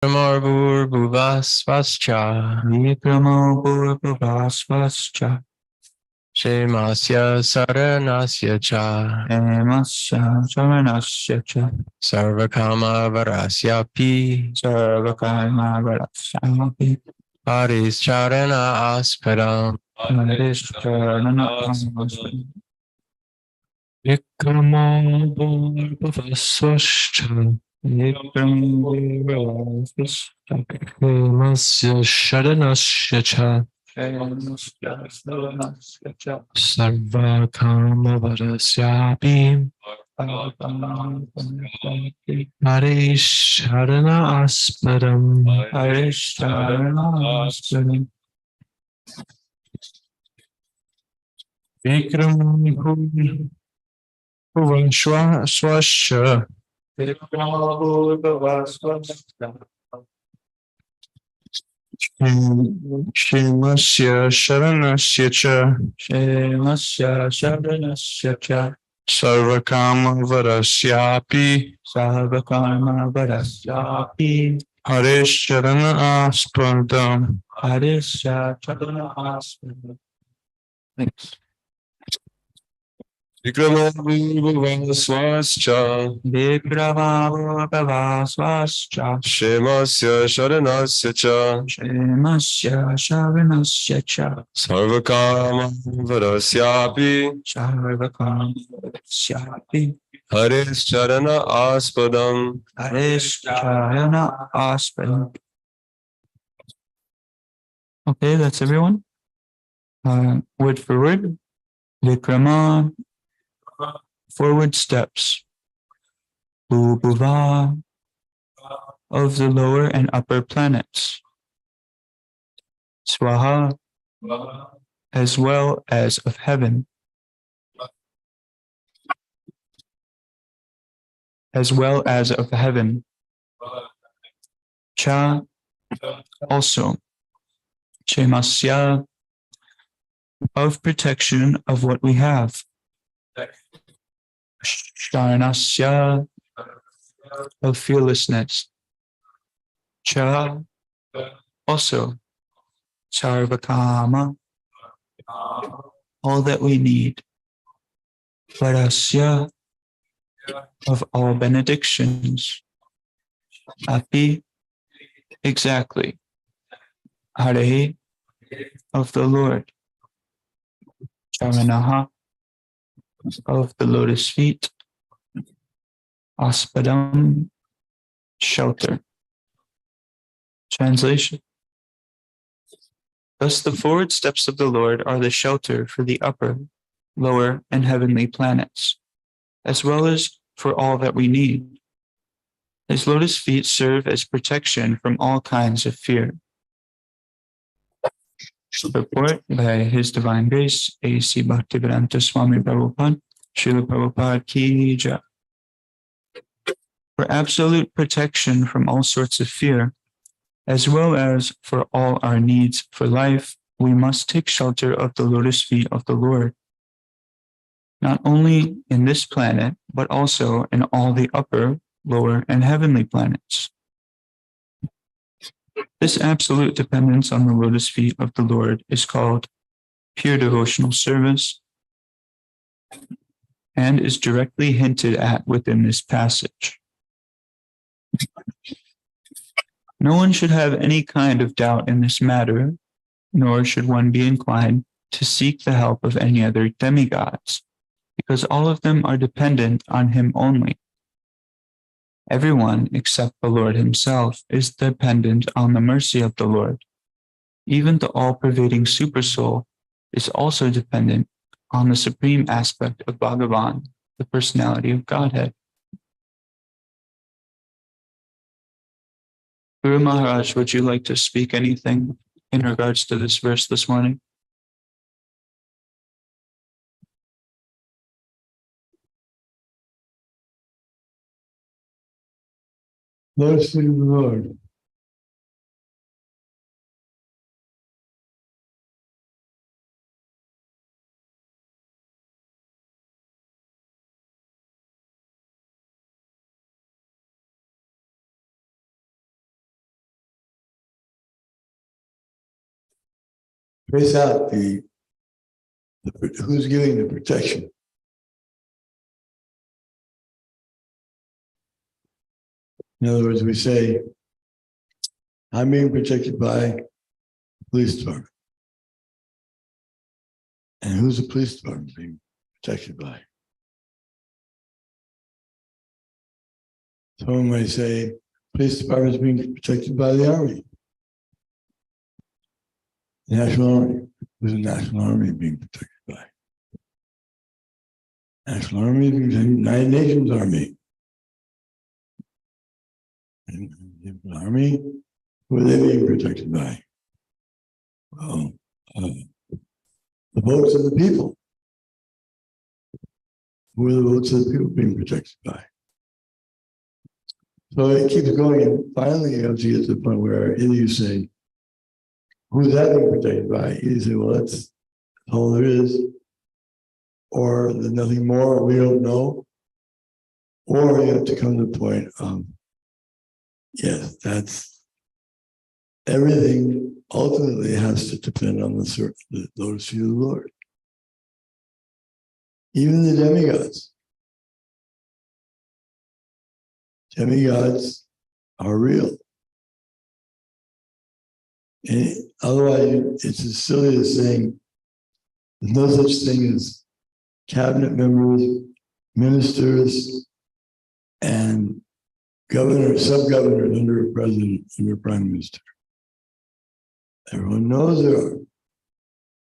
Vikrmarbhuvasvascha Vikrmarbhuvasvascha Shemasya saranasya cha Hemasya saranasya cha Sarvakama varasyapi Sarvakarmavarasyapi Parischarana aspedam Parishcharana asvasya Vikrmarbhuvasvascha Vikrmarbhuvasvascha Shemasya saranasya cha Hemasya saranasya cha Sarvakama varasyapi Sarvakarmavarasyapi Parisharana aspedam Parishcharana asvasya Vikrmarbhuvasvascha Vikrmarbhuvasvascha Shemasya saranasya cha Shemasya saranasya cha Sarvakama varasyapi Sarvakarmavarasyapi Parisharana aspedam Parishcharana asvasya. Thanks. Vikrmarbhuvasvascha Vikrmarbhuvasvascha Shemasya saranasya cha Shemasya saranasya cha Sarvakama varasyapi Sarvakarmavarasyapi Parisharana aspedam Parishcharana asvasya. Okay, that's everyone. Word for word. Vikrama, forward steps. Bhuva, of the lower and upper planets. Swaha, as well as of heaven. As well as of heaven. Cha, also. Chemasya, of protection of what we have. Sharanasya, of fearlessness. Cha, also. Sarvakama, all that we need. Varasya, of all benedictions. Api, exactly. Hare, of the Lord. Charanaha, of the lotus feet. Aspadam, shelter. Translation. Thus the forward steps of the Lord are the shelter for the upper, lower, and heavenly planets, as well as for all that we need. His lotus feet serve as protection from all kinds of fear. Purport by His Divine Grace, A.C. Bhaktivedanta Swami Prabhupada, Srila Prabhupada Ki Jai. For absolute protection from all sorts of fear, as well as for all our needs for life, we must take shelter of the lotus feet of the Lord, not only in this planet, but also in all the upper, lower, and heavenly planets. This absolute dependence on the lotus feet of the Lord is called pure devotional service and is directly hinted at within this passage. No one should have any kind of doubt in this matter, nor should one be inclined to seek the help of any other demigods, because all of them are dependent on him only. Everyone except the Lord himself is dependent on the mercy of the Lord. Even the all-pervading Supersoul is also dependent on the supreme aspect of Bhagavan, the personality of Godhead. Guru Maharaj, would you like to speak anything in regards to this verse this morning? Bless the Lord. trace out who's giving the protection. In other words, we say, I'm being protected by the police department. And who's the police department being protected by? Someone might say, police department is being protected by the Army. The National Army. Who's the National Army being protected by? National Army is being protected by the United Nations Army. And the Army, who are they being protected by? Well, the votes of the people. Who are the votes of the people being protected by? So it keeps going, and finally you have to get to the point where either you say, who's that being protected by? You say, well, that's all there is. Or there's nothing more, we don't know. Or you have to come to the point of, yes, that's everything ultimately has to depend on the lotus feet of the Lord. Even the demigods. Demigods are real. And otherwise, it's as silly as saying there's no such thing as cabinet members, ministers, and governors, sub-governors under a president, under a prime minister. Everyone knows there are.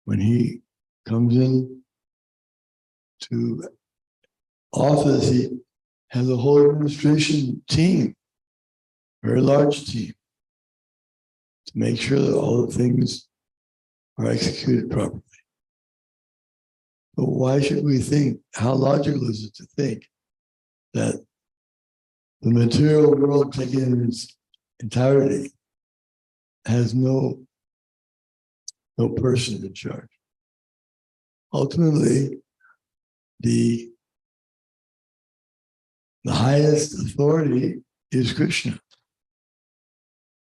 When he comes in to office, he has a whole administration team, very large team, to make sure that all the things are executed properly. But why should we think, how logical is it to think that the material world taken in its entirety has no person in charge? Ultimately, the highest authority is Krishna.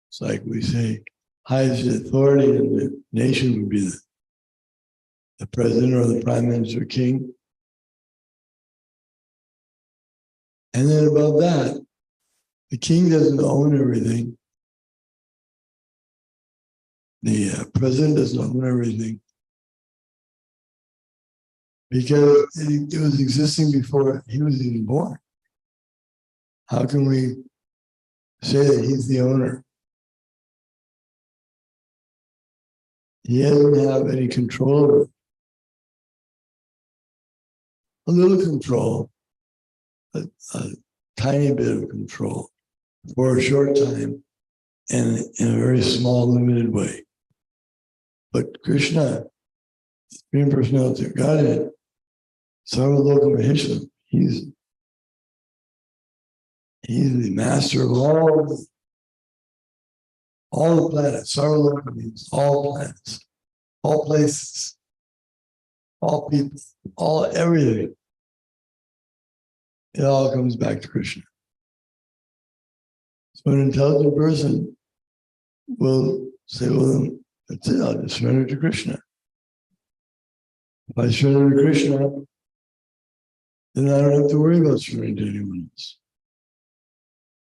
It's like we say, highest authority in the nation would be the president or the prime minister, king. And then above that, the king doesn't own everything. The president doesn't own everything. Because it was existing before he was even born. How can we say that he's the owner? He doesn't have any control over it. A little control, a tiny bit of control for a short time and in a very small, limited way. But Krishna, the Supreme Personality of Godhead, Sarvaloka Maheshwara, he's the master of all the planets. Sarvaloka means all planets, all places, all people, all everything. It all comes back to Krishna. So an intelligent person will say, well, that's it, I'll just surrender to Krishna. If I surrender to Krishna, then I don't have to worry about surrendering to anyone else.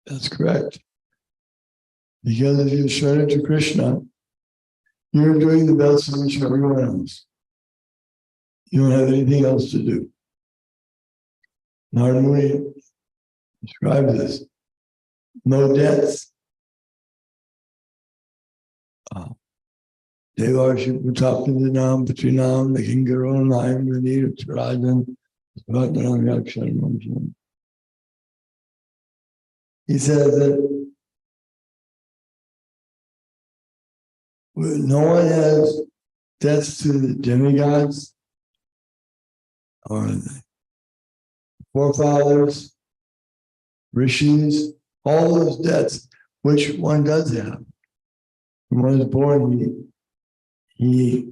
That's correct. Because if you surrender to Krishna, you're doing the best service for everyone else. You don't have anything else to do. Narada Muni describes this. No debts. Devarshi Putapindinam Patrinam Nakingaron Naim Ranir Turajan Svatnam Yakshanam. He says that no one has debts to the demigods or the forefathers, rishis, all those debts, which one does have. When one is born, he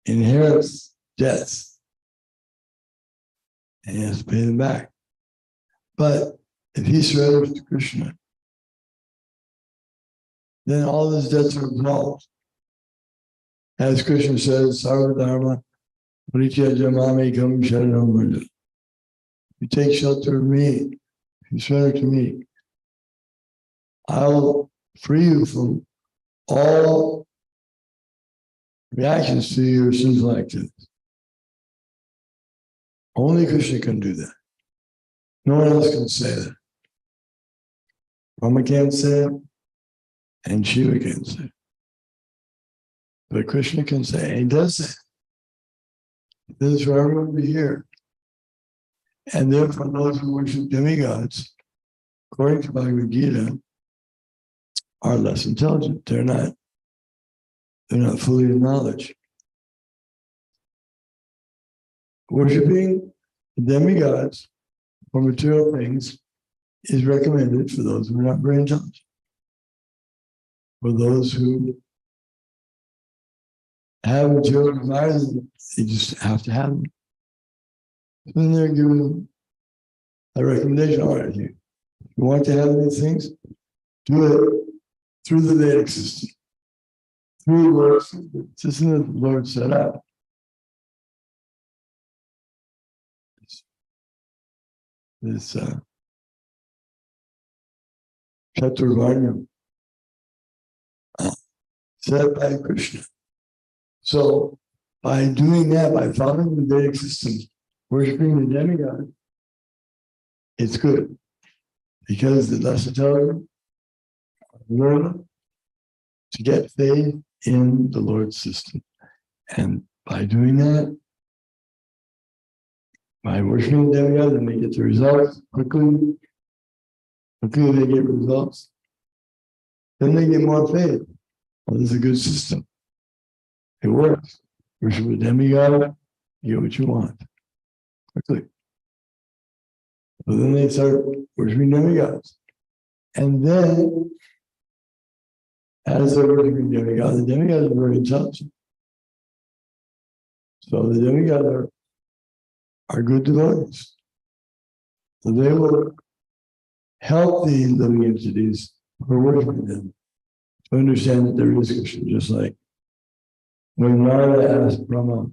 inherits debts and he has to pay them back. But if he surrenders to Krishna, then all his debts are absolved. As Krishna says, Sarva Dharma, Parityajya Mamekam Sharanam Vraja. You take shelter of me, you surrender to me, I'll free you from all reactions to your sinful activities. Only Krishna can do that. No one else can say that. Brahma can't say it, and Shiva can't say it. But Krishna can say it, and he does say it. This is for everyone to hear. And therefore, those who worship demigods, according to Bhagavad Gita, are less intelligent. They're not fully in knowledge. Worshipping demigods or material things is recommended for those who are not very intelligent. For those who have material desires, they just have to have them. Then they're given a recommendation. All right, you want to have these things? Do it through the Vedic system. Through the system that the Lord set up. This Chaturvarna set by Krishna. So by doing that, by following the Vedic system, worshiping the demigod, it's good. Because the less intelligent learn to get faith in the Lord's system. And by doing that, by worshiping the demigod, then they get the results quickly. Quickly they get results. Then they get more faith. Well, this is a good system. It works. Worship a demigod, you get what you want. Quickly. So then they start worshiping demigods. And then, as they're worshiping demigods, the demigods are very intelligent. So the demigods are good devotees. So they will help the living entities who are worshiping them to understand that there is Krishna, just like when Narada asked Brahma,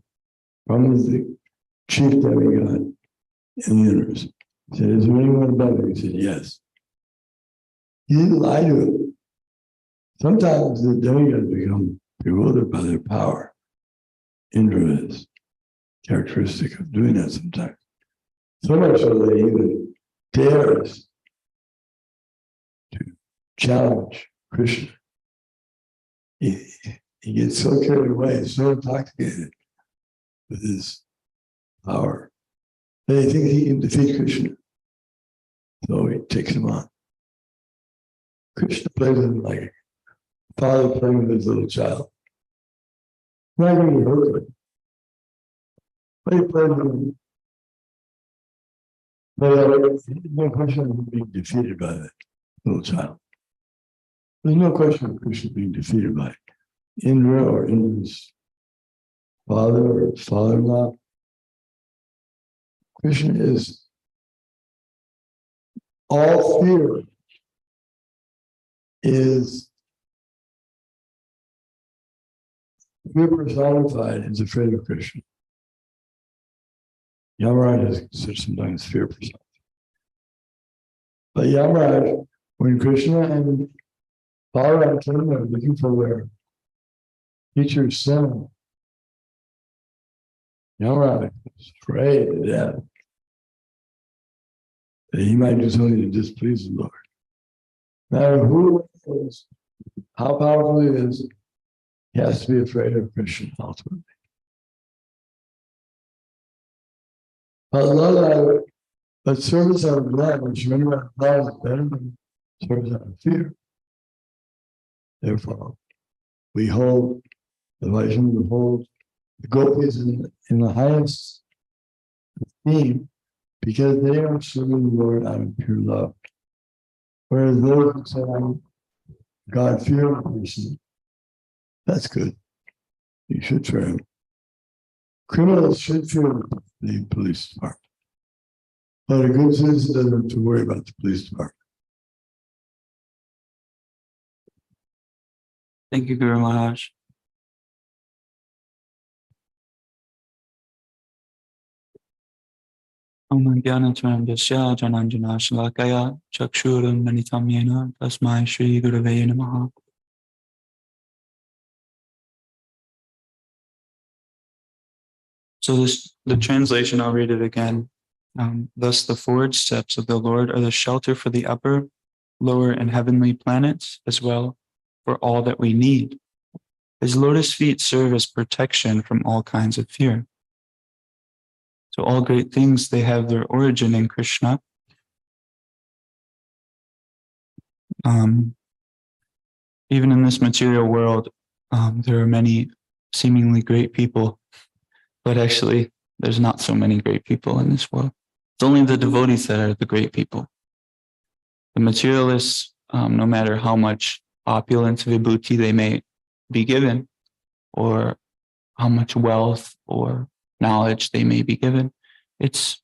Brahma is the chief demigod in the universe. He said, is there anyone above him? He said, yes. He didn't lie to him. Sometimes the demigods become bewildered by their power. Indra is characteristic of doing that sometimes. So much so that he even dares to challenge Krishna. He gets so carried away, so intoxicated with his power, that he thinks he can defeat Krishna. So he takes him on. Krishna plays him like a father playing with his little child. Not going to hurt him. But he plays with him. But there's no question of being defeated by that little child. There's no question of Krishna being defeated by Indra or Indra's father or father-in-law. Krishna is all fear personified is afraid of Krishna. Yamaraj is considered sometimes fear personified. But Yamaraj, when Krishna and Balarama came there looking for their teacher's son, Yamaraj was afraid to death that he might do something to displease the Lord. No matter who it is, how powerful he is, he has to be afraid of Krishna ultimately. But service out of love, which remember out of love is better than service out of fear. Therefore, we hold the Vaishnavas, we hold the gopis in the highest esteem because they are serving the Lord out of pure love. Whereas those who say, I'm God-fearing person, that's good. You should fear him. Criminals should fear the police department. But a good citizen doesn't have to worry about the police department. Thank you, Guru Maharaj. Om Jnanatvam Dasya Jananjana Shalakaya Chakshuram Manitam Yena Tasmai Shri Gurave Namaha. So the translation, I'll read it again. Thus the forward steps of the Lord are the shelter for the upper, lower, and heavenly planets, as well for all that we need. His lotus feet serve as protection from all kinds of fear. So all great things, they have their origin in Krishna. Even in this material world, there are many seemingly great people, but actually there's not so many great people in this world. It's only the devotees that are the great people. The materialists, no matter how much opulence, vibhuti they may be given, or how much wealth or knowledge they may be given, it's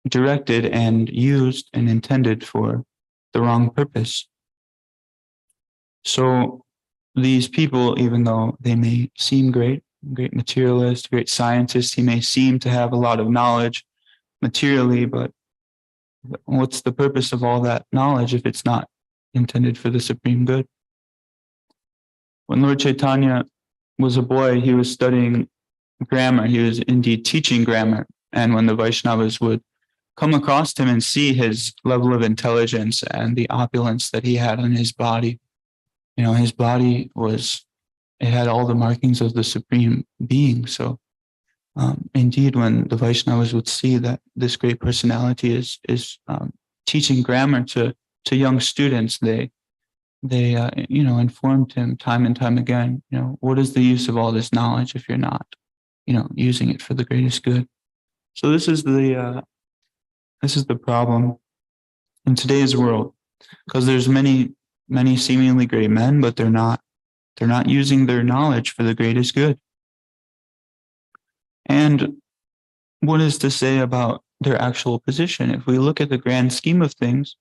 directed and used and intended for the wrong purpose. So these people, even though they may seem great materialist, great scientist, he may seem to have a lot of knowledge materially, but what's the purpose of all that knowledge if it's not intended for the supreme good? When Lord Chaitanya was a boy, he was studying grammar. He was indeed teaching grammar. And when the Vaishnavas would come across him and see his level of intelligence and the opulence that he had on his body, his body it had all the markings of the supreme being. So indeed, when the Vaishnavas would see that this great personality is teaching grammar to young students, they informed him time and time again, what is the use of all this knowledge if you're not, using it for the greatest good? So this is the problem in today's world, because there's many seemingly great men, but they're not using their knowledge for the greatest good. And what is to say about their actual position? If we look at the grand scheme of things,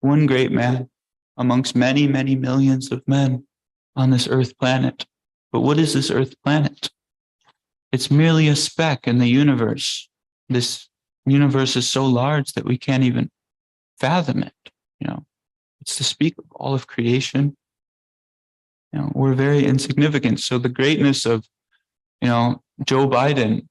one great man amongst many, many millions of men on this earth planet. But what is this earth planet? It's merely a speck in the universe. This universe is so large that we can't even fathom it. It's to speak of all of creation. We're very insignificant. So the greatness of, Joe Biden,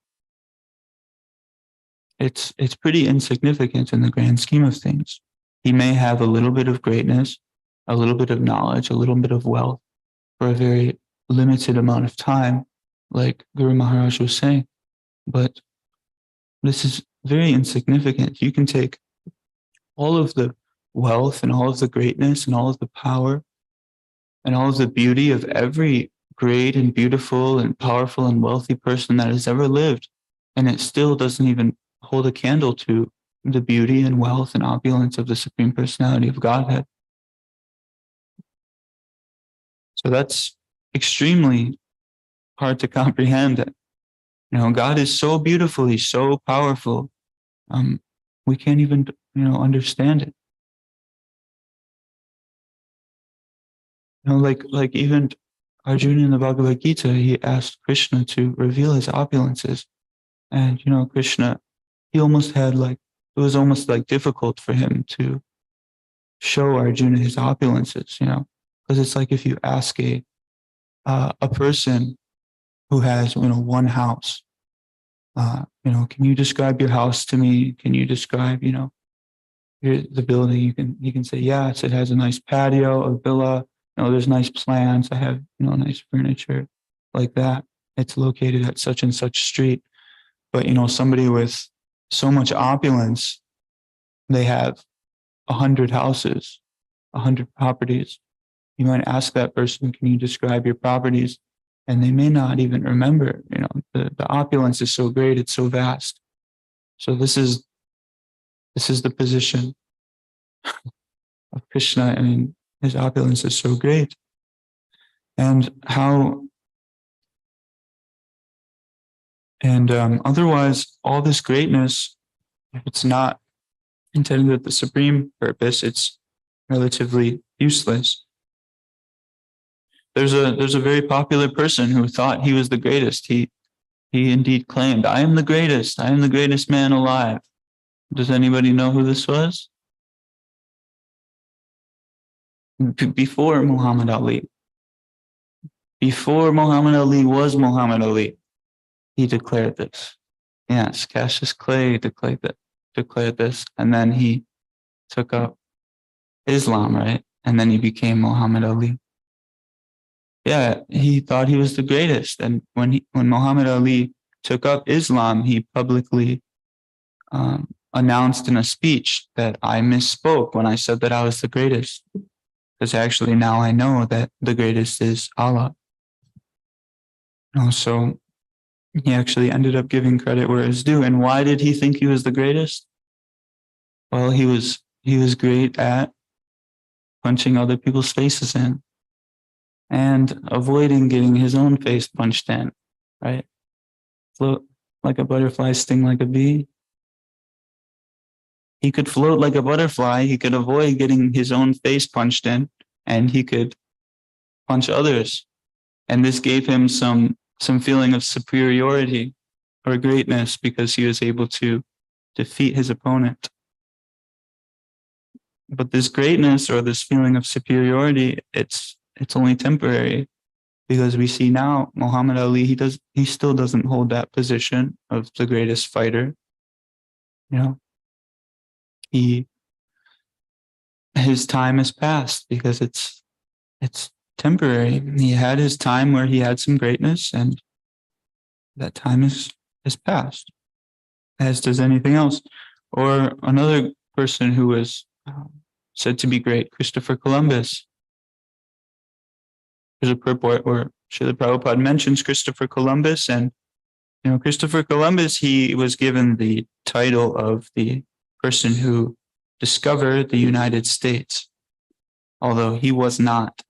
it's pretty insignificant in the grand scheme of things. He may have a little bit of greatness, a little bit of knowledge, a little bit of wealth for a very limited amount of time, like Guru Maharaj was saying. But this is very insignificant. You can take all of the wealth and all of the greatness and all of the power and all of the beauty of every great and beautiful and powerful and wealthy person that has ever lived, and it still doesn't even hold a candle to the beauty and wealth and opulence of the Supreme Personality of Godhead. So that's extremely hard to comprehend. God is so beautiful, he's so powerful. We can't even, understand it. Like even Arjuna in the Bhagavad Gita, he asked Krishna to reveal his opulences. And, Krishna, he almost had it was almost difficult for him to show Arjuna his opulences, because it's like if you ask a person who has, one house, can you describe your house to me? Can you describe, the building? You can say, yes, it has a nice patio, a villa, there's nice plants. I have, nice furniture like that. It's located at such and such street. But, somebody with so much opulence, they have 100 houses, 100 properties. You might ask that person, can you describe your properties? And they may not even remember, the opulence is so great, it's so vast. So this is the position of Krishna. I mean, his opulence is so great. And otherwise, all this greatness, if it's not intended with the supreme purpose, it's relatively useless. There's a very popular person who thought he was the greatest. He indeed claimed, I am the greatest man alive. Does anybody know who this was? Before Muhammad Ali. Before Muhammad Ali was Muhammad Ali, he declared this. Yes, Cassius Clay declared this, and then he took up Islam, right? And then he became Muhammad Ali. Yeah, he thought he was the greatest, and when Muhammad Ali took up Islam, he publicly announced in a speech that I misspoke when I said that I was the greatest, because actually now I know that the greatest is Allah. So he actually ended up giving credit where it's due. And why did he think he was the greatest? Well, he was great at punching other people's faces in and avoiding getting his own face punched in, right? Float like a butterfly, sting like a bee. He could float like a butterfly. He could avoid getting his own face punched in, and he could punch others. And this gave him some feeling of superiority or greatness because he was able to defeat his opponent. But this greatness or this feeling of superiority, it's only temporary, because we see now Muhammad Ali, he still doesn't hold that position of the greatest fighter. His time has passed because it's temporary. He had his time where he had some greatness, and that time is past, as does anything else. Or another person who was said to be great, Christopher Columbus. There's a purport where Srila Prabhupada mentions Christopher Columbus, and Christopher Columbus, he was given the title of the person who discovered the United States, although he was not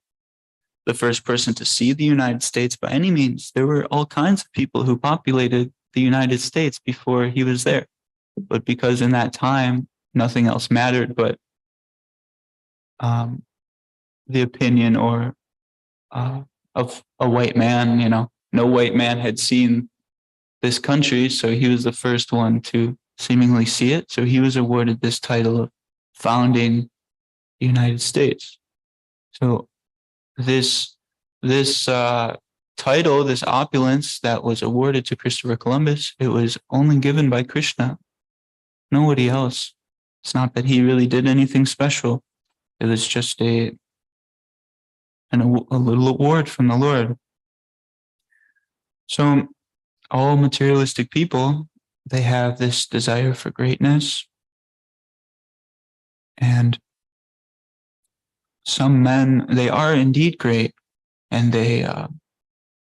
the first person to see the United States by any means. There were all kinds of people who populated the United States before he was there. But because in that time, nothing else mattered but the opinion or of a white man, no white man had seen this country, so he was the first one to seemingly see it. So he was awarded this title of founding the United States. So this title, this opulence that was awarded to Christopher Columbus, it was only given by Krishna, nobody else. It's not that he really did anything special. It was just a little award from the Lord. So all materialistic people, they have this desire for greatness. And some men, they are indeed great, and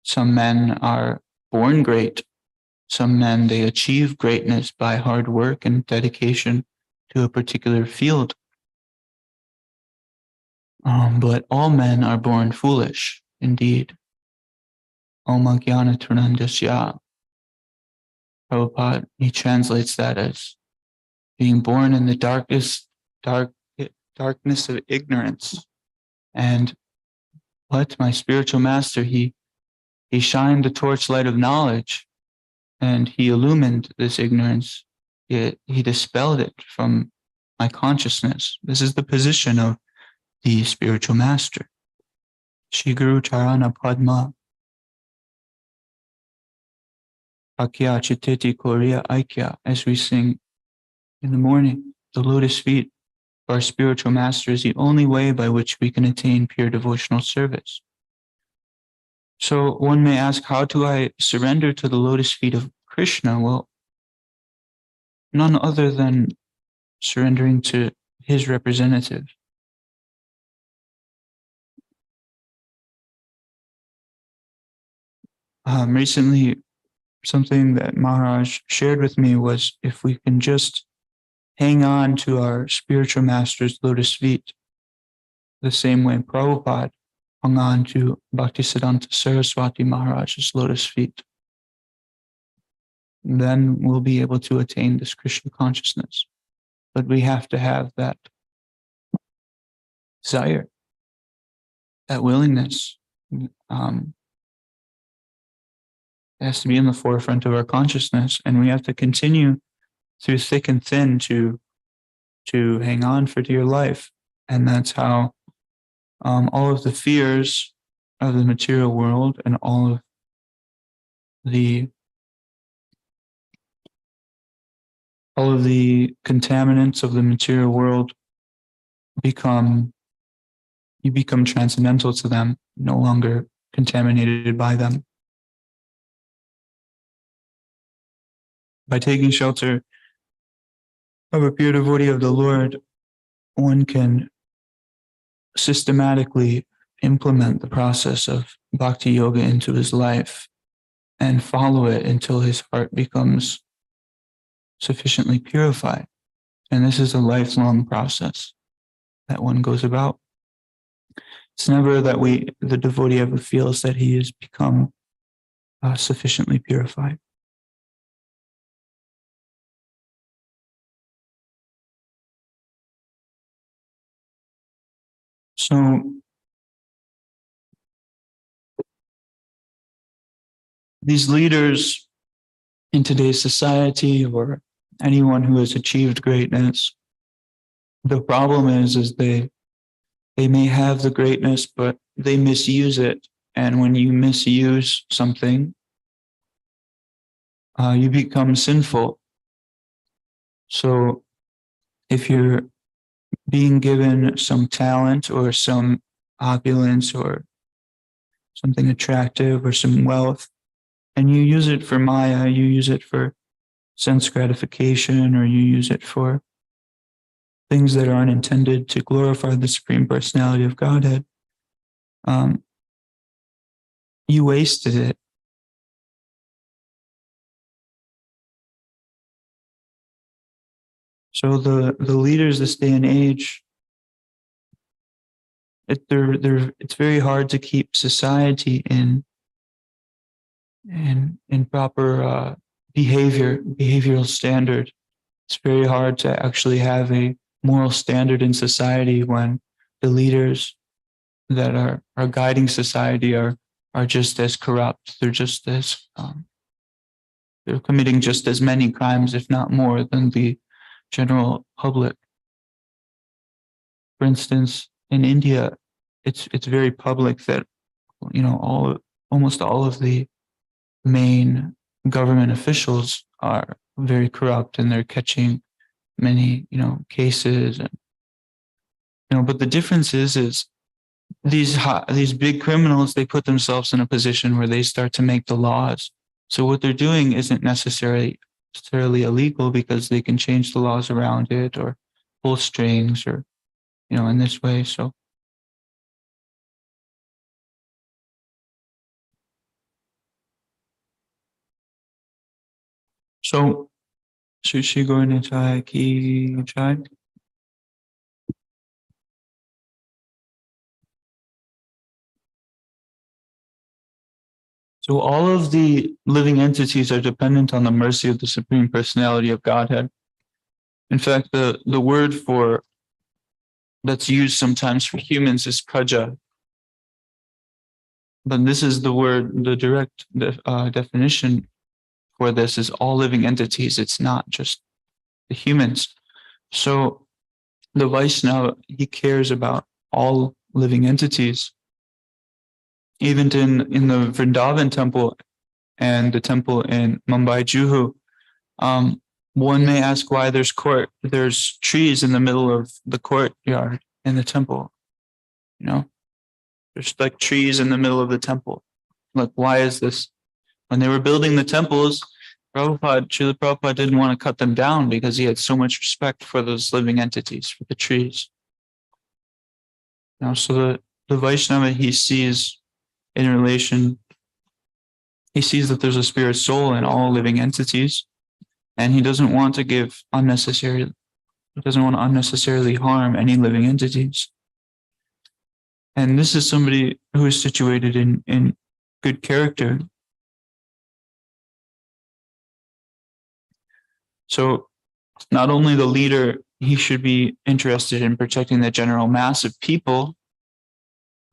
some men are born great. Some men, they achieve greatness by hard work and dedication to a particular field. But all men are born foolish, indeed. Om Ajnana Turnandasya. Prabhupada, he translates that as being born in the darkness of ignorance. And my spiritual master, he shined the torchlight of knowledge, and he illumined this ignorance. He dispelled it from my consciousness. This is the position of the spiritual master. Shri Guru Charana Padma. Akya Chiteti Korea Aikya, as we sing in the morning, the lotus feet of our spiritual master is the only way by which we can attain pure devotional service. So one may ask, how do I surrender to the lotus feet of Krishna? Well, none other than surrendering to his representative. Recently, something that Maharaj shared with me was if we can just hang on to our spiritual master's lotus feet, the same way Prabhupada hung on to Bhaktisiddhanta Saraswati Maharaj's lotus feet, then we'll be able to attain this Krishna consciousness. But we have to have that desire, that willingness. It has to be in the forefront of our consciousness, and we have to continue through thick and thin to hang on for dear life. And that's how all of the fears of the material world and all of the contaminants of the material world become transcendental to them, no longer contaminated by them. By taking shelter of a pure devotee of the Lord, one can systematically implement the process of bhakti yoga into his life and follow it until his heart becomes sufficiently purified. And this is a lifelong process that one goes about. It's never that the devotee ever feels that he has become sufficiently purified. So these leaders in today's society, or anyone who has achieved greatness, the problem is they may have the greatness, but they misuse it. And when you misuse something, you become sinful. So if you're being given some talent or some opulence or something attractive or some wealth, and you use it for Maya, you use it for sense gratification, or you use it for things that aren't intended to glorify the Supreme Personality of Godhead, you wasted it. So the leaders this day and age, it's very hard to keep society in proper behavioral standard. It's very hard to actually have a moral standard in society when the leaders that are guiding society are just as corrupt. They're just as they're committing just as many crimes, if not more, than the general public. For instance, in India, it's very public that almost all of the main government officials are very corrupt, and they're catching many cases, and but the difference is these big criminals, they put themselves in a position where they start to make the laws. So what they're doing isn't necessarily illegal, because they can change the laws around it or pull strings, or in this way. So Sushi Gorni Chai Ki Chai. So all of the living entities are dependent on the mercy of the Supreme Personality of Godhead. In fact, the word that's used sometimes for humans is praja. But this is the direct definition for this is all living entities. It's not just the humans. So the Vaishnava, he cares about all living entities. Even in the Vrindavan temple and the temple in Mumbai, Juhu, one may ask why there's trees in the middle of the courtyard in the temple. There's like trees in the middle of the temple. Like, why is this? When they were building the temples, Srila Prabhupada didn't want to cut them down because he had so much respect for those living entities, for the trees. So the Vaishnava, he sees that there's a spirit soul in all living entities, and he doesn't want to unnecessarily harm any living entities. And this is somebody who is situated in good character. So not only the leader, he should be interested in protecting the general mass of people,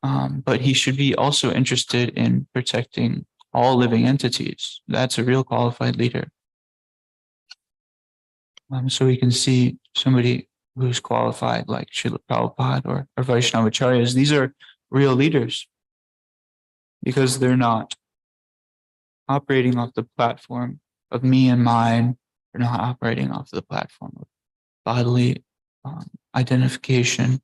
but he should be also interested in protecting all living entities. That's a real qualified leader. So we can see somebody who's qualified like Srila Prabhupada or Vaishnavacharyas. These are real leaders because they're not operating off the platform of me and mine. They're not operating off the platform of bodily identification,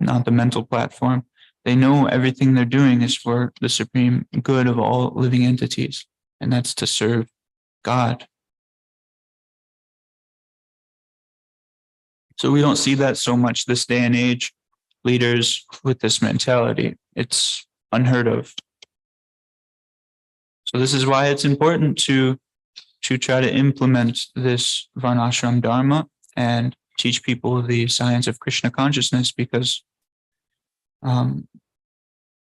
not the mental platform. They know everything they're doing is for the supreme good of all living entities, and that's to serve God. So we don't see that so much this day and age, leaders with this mentality. It's unheard of. So this is why it's important to try to implement this Varnashram Dharma and teach people the science of Krishna consciousness, because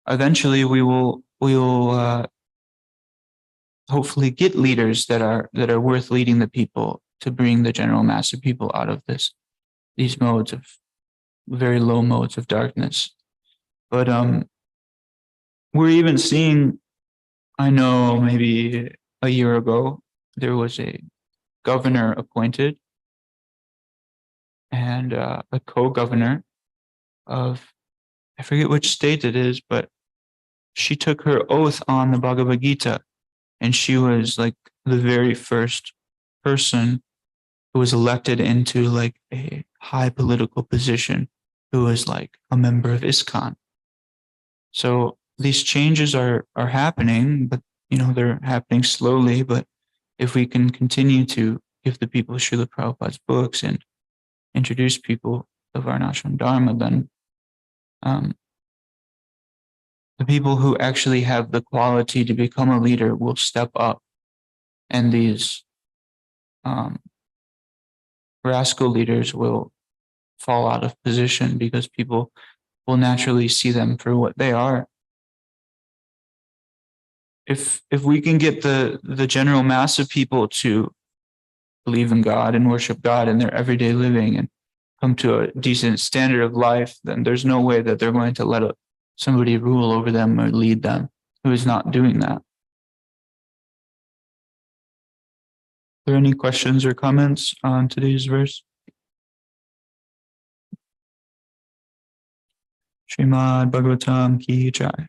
eventually we will hopefully get leaders that are worth leading the people, to bring the general mass of people out of these modes of very low modes of darkness. But we're even seeing, I know maybe a year ago, there was a governor appointed and a co-governor of, I forget which state it is, but she took her oath on the Bhagavad Gita, and she was like the very first person who was elected into like a high political position, who was like a member of ISKCON. So these changes are happening, but they're happening slowly. But if we can continue to give the people Srila Prabhupada's books and introduce people of Varnashram Dharma, then the people who actually have the quality to become a leader will step up, and these rascal leaders will fall out of position because people will naturally see them for what they are. If we can get the general mass of people to believe in God and worship God in their everyday living and come to a decent standard of life, then there's no way that they're going to let somebody rule over them or lead them who is not doing that. Are there any questions or comments on today's verse? Srimad Bhagavatam ki jai.